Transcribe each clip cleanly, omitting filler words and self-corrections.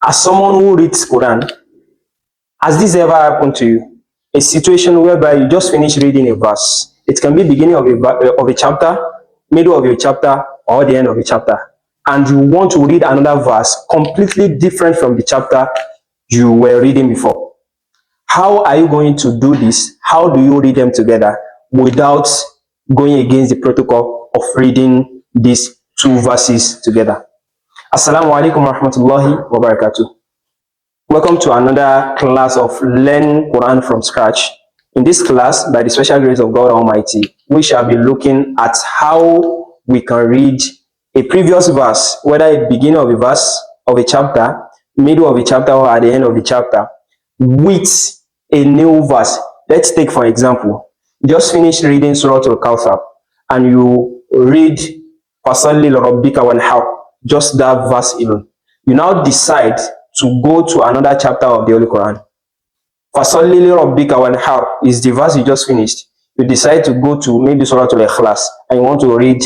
As someone who reads Quran, has this ever happened to you? A situation whereby you just finish reading a verse. It can be beginning of a chapter, middle of a chapter, or the end of a chapter. And you want to read another verse completely different from the chapter you were reading before. How are you going to do this? How do you read them together without going against the protocol of reading these two verses together? Assalāmu, Alaikum, Warahmatullāhi, Wabarakātuh. Welcome to another class of Learn Quran from Scratch. In this class, by the special grace of God Almighty, we shall be looking at how we can read a previous verse, whether at the beginning of a verse of a chapter, middle of a chapter, or at the end of the chapter, with a new verse. Let's take, for example, just finish reading Surah Al-Kawthar and you read Fasalli Rabbika Wanhar, just that verse alone. You now decide to go to another chapter of the Holy Quran. Fasalli Rabbika Wanhar is the verse you just finished. You decide to go to maybe Surah Al-Ikhlas and you want to read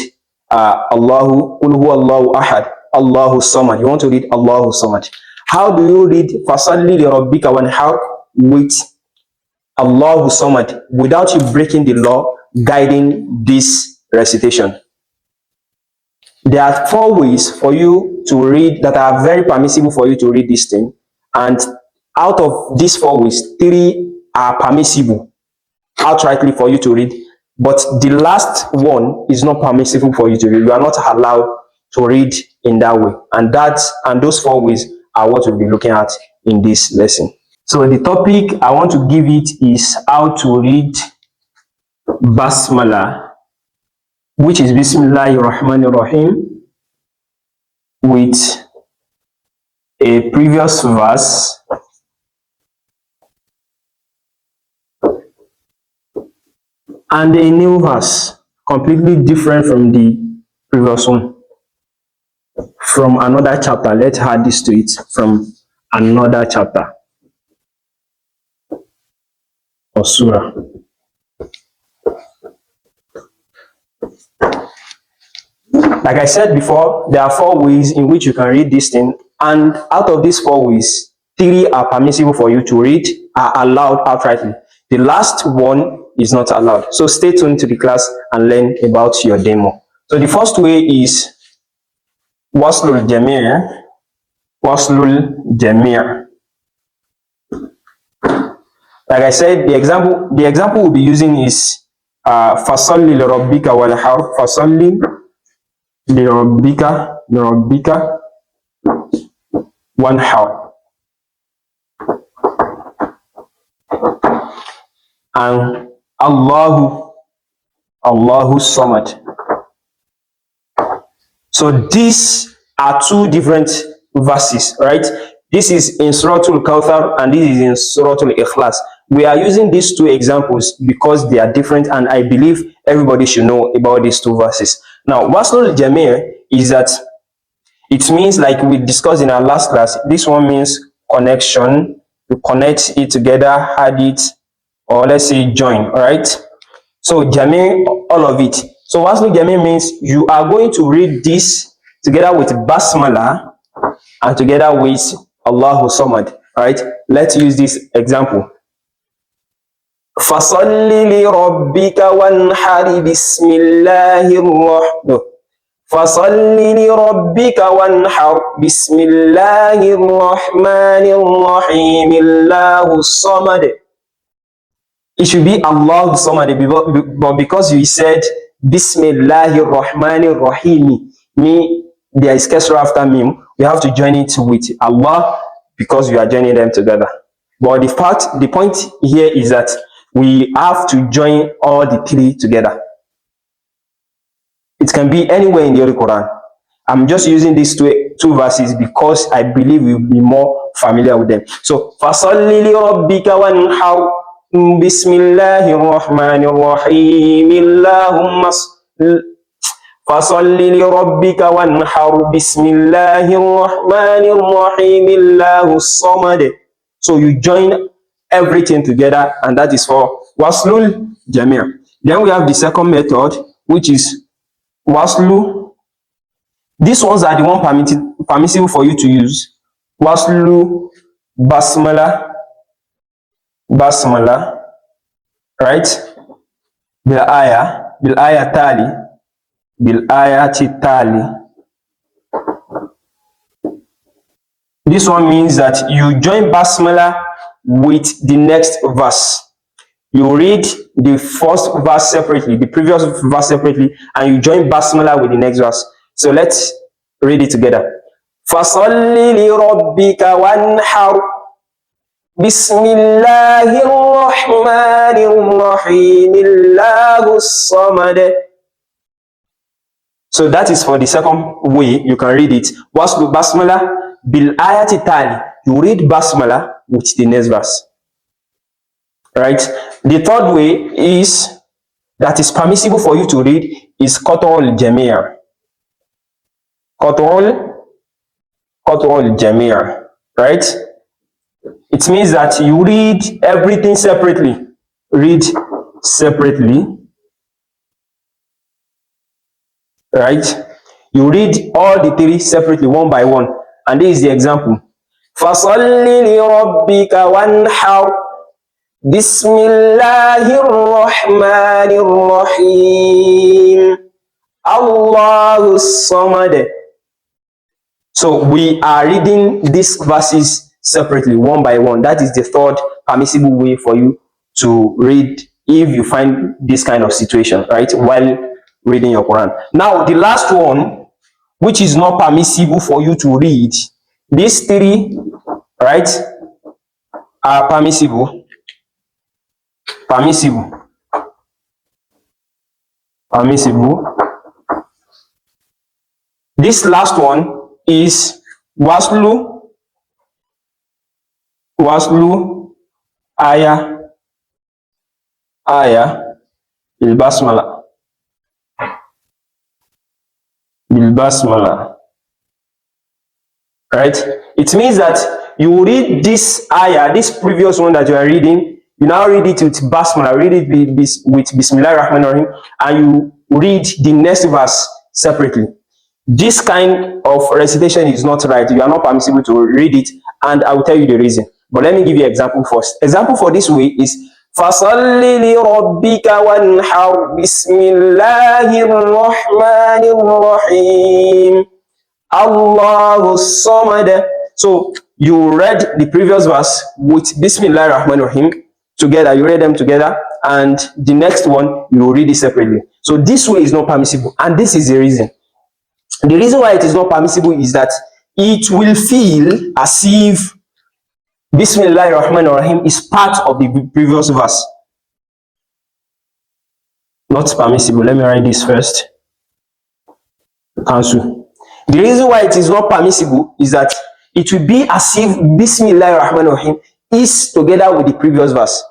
Allahu Qul Huwa Allahu Ahad, Allahu Samad. You want to read Allahu Samad. How do you read Fasalli Rabbika Wanhar with Allahu Samad without you breaking the law guiding this recitation? There are 4 ways for you to read that are very permissible for you to read this thing, and out of these 4 ways, 3 are permissible outrightly for you to read, but the last one is not permissible for you to read. You are not allowed to read in that way, and those 4 ways are what we'll be looking at in this lesson. So the topic I want to give it is how to read Basmalah, which is Bismillahir Rahmanir Rahim, with a previous verse and a new verse, completely different from the previous one, from another chapter. Let's add this to it, from another chapter or surah. Like I said before, there are 4 ways in which you can read this thing, and out of these 4 ways, 3 are permissible for you to read, are allowed outrightly. The last one is not allowed. So stay tuned to the class and learn about your demo. So the first way is Waslul Jamir. Waslul Jamir. Like I said, the example we'll be using is Fasalli Rabbika Wanhar. Fasalli Rabbika Wanhar. And Allahu Samad. So these are 2 different verses, right? This is in Surah Al-Kawthar and this is in Surah Al-Ikhlas. We are using these 2 examples because they are different, and I believe everybody should know about these 2 verses. Now, Waslul Jamir is that it means, like we discussed in our last class, this one means connection. You connect it together, add it, or let's say join, all right? So Jamir, all of it. So Waslul Jamir means you are going to read this together with Basmalah and together with Allahu Samad, right? Let's use this example. Fasalli li rabbika wanhari bismillahir rahmanir Fasalli li rabbika wanhar bismillahir rahmanir rahim Allahu Samad. It should be Allahu Samad, but because you said Bismillahir Rahmanir Rahim, there is kasra after mim, we have to join it with Allah because we are joining them together. But the point here is that we have to join all the 3 together. It can be anywhere in the Holy Quran. I'm just using these 2 verses because I believe we'll be more familiar with them. So, Fasalli li rabbika wanhar Bismillahir Rahmanir Rahim Allahumma Fasalli li rabbika wanhar Bismillahir Rahmanir Rahim Allahu Samad. So you join everything together, and that is for Waslul Jamir. Then we have the second method, which is Waslu. These ones are the one permissible for you to use, waslu, basmala, basmala, right? Bil aya tali, bil ayati tali. This one means that you join basmala with the next verse. You read the first verse separately, the previous verse separately, and you join basmala with the next verse. So let's read it together. فَصَلِّ لِرَبِّكَ وَانْحَرْ بسم الله الرحمن الرحيم الله الصمد. So that is for the second way you can read it. Waslu basmala bil ayati tali. You read basmala with the next verse. Right? The third way is that is permissible for you to read is qat'ul jami'. Qat'ul jami'. Right? It means that you read everything separately. Read separately. Right? You read all the three separately, one by one. And this is the example. فَصَلِّ لِرَبِّكَ وَانْحَرْ بسم الله الرحمن الرحيم الله الصمد. So we are reading these verses separately, one by one. That is the third permissible way for you to read if you find this kind of situation, right, while reading your Quran. Now, the last one, which is not permissible for you to read, these three, right, are permissible. This last one is waslu, aya, bil basmala. Right? It means that you read this ayah, this previous one that you are reading, you now read it with basmala, read it with Bismillahir Rahmanir Rahim, and you read the next verse separately. This kind of recitation is not right. You are not permissible to read it, and I will tell you the reason. But let me give you an example first. Example for this way is فَصَلِّ لِرَبِّكَ وَانْحَرْ بِسْمِ اللَّهِ الرَّحْمَنِ الرَّحِيمِ Allahu Samad. So you read the previous verse with Bismillah Rahman Rahim together, you read them together, and the next one you read it separately. So this way is not permissible, and this is the reason. The reason why it is not permissible is that it will feel as if Bismillah Rahman Rahim is part of the previous verse. Not permissible. Let me write this first. Cancel. The reason why it is not permissible is that it will be as if Bismillah Rahman Rahim is together with the previous verse.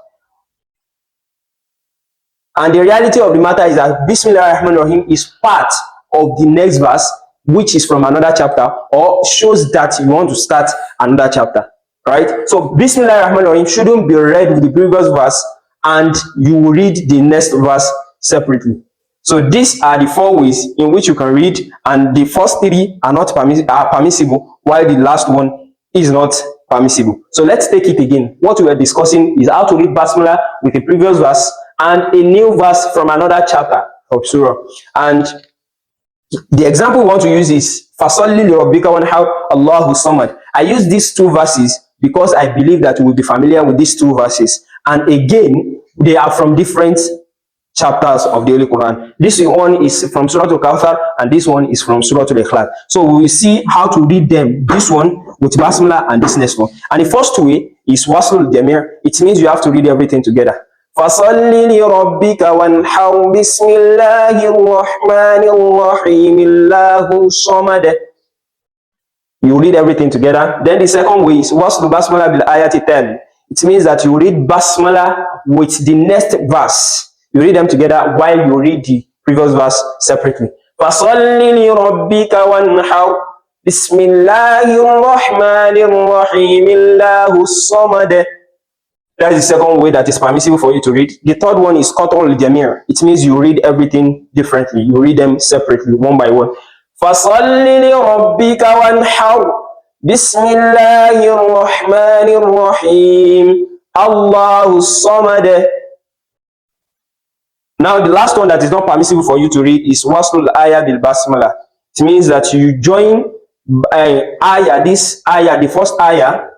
And the reality of the matter is that Bismillah Rahman Rahim is part of the next verse, which is from another chapter, or shows that you want to start another chapter. Right? So Bismillah Rahman Rahim shouldn't be read with the previous verse, and you read the next verse separately. So these are the four ways in which you can read, and the first three are not permissible, while the last one is not permissible. So let's take it again. What we are discussing is how to read Basmalah with the previous verse and a new verse from another chapter of Surah. And the example we want to use is فَصَلِّ لِرَبِّكَ وَانْحَرْ Allahu Samad. I use these two verses because I believe that we will be familiar with these two verses. And again, they are from different chapters of the Holy Quran. This one is from Surah Al-Kawthar, and this one is from Surah Al-Ikhlas. So we will see how to read them, this one with Basmalah and this next one. And the first way is Wasl Jamir. It means you have to read everything together. فَصَلِّ لِرَبِّكَ وَانْحَرْ بِسْمِ اللَّهِ الرَّحْمَنِ الرَّحِيمِ اللَّهُ الصَّمَدِ. You read everything together. Then the second way is Wasl Basmalah bil ayati 10. It means that you read Basmalah with the next verse. You read them together while you read the previous verse separately. فَصَلِّ لِرَبِّكَ وَانْحَرْ بِسْمِ اللَّهِ الرَّحْمَنِ الرَّحِيمِ اللَّهُ الصَّمَدِ. That is the second way that is permissible for you to read. The third one is Qat'ul Jamir. It means you read everything differently. You read them separately, one by one. فَصَلِّ لِرَبِّكَ وَانْحَرْ Bismillahir Rahmanir Rahim. Allahu Samad. Now, the last one that is not permissible for you to read is Waslul Ayah bil Basmalah. It means that you join the first ayah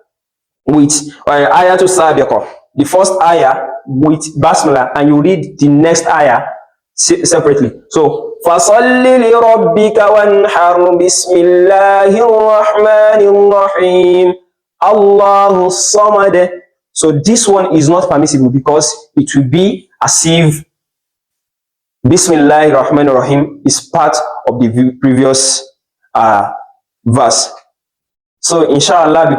with ayah to sabiqah, the first ayah with Basmalah, and you read the next ayah separately. So, فَصَلِّ لِرَبِّكَ وَانْحَرْ بِسْمِ اللَّهِ الرَّحْمَنِ الرَّحِيمِ Allahu Samad. So this one is not permissible because it will be as if Bismillahir Rahmanir Rahim is part of the previous verse. So inshallah,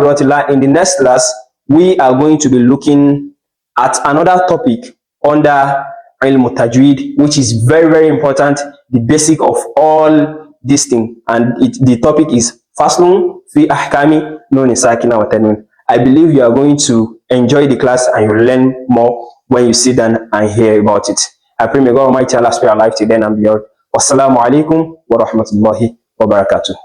in the next class, we are going to be looking at another topic under ilm tajweed, which is very, very important, the basic of all this thing. And the topic is faslun fi ahkami nun sakina wa tanwin. I believe you are going to enjoy the class and you learn more when you sit down and hear about it. I pray may God Almighty Allah spare our life till then and beyond. Wassalamu alaikum wa rahmatullahi wa barakatuh.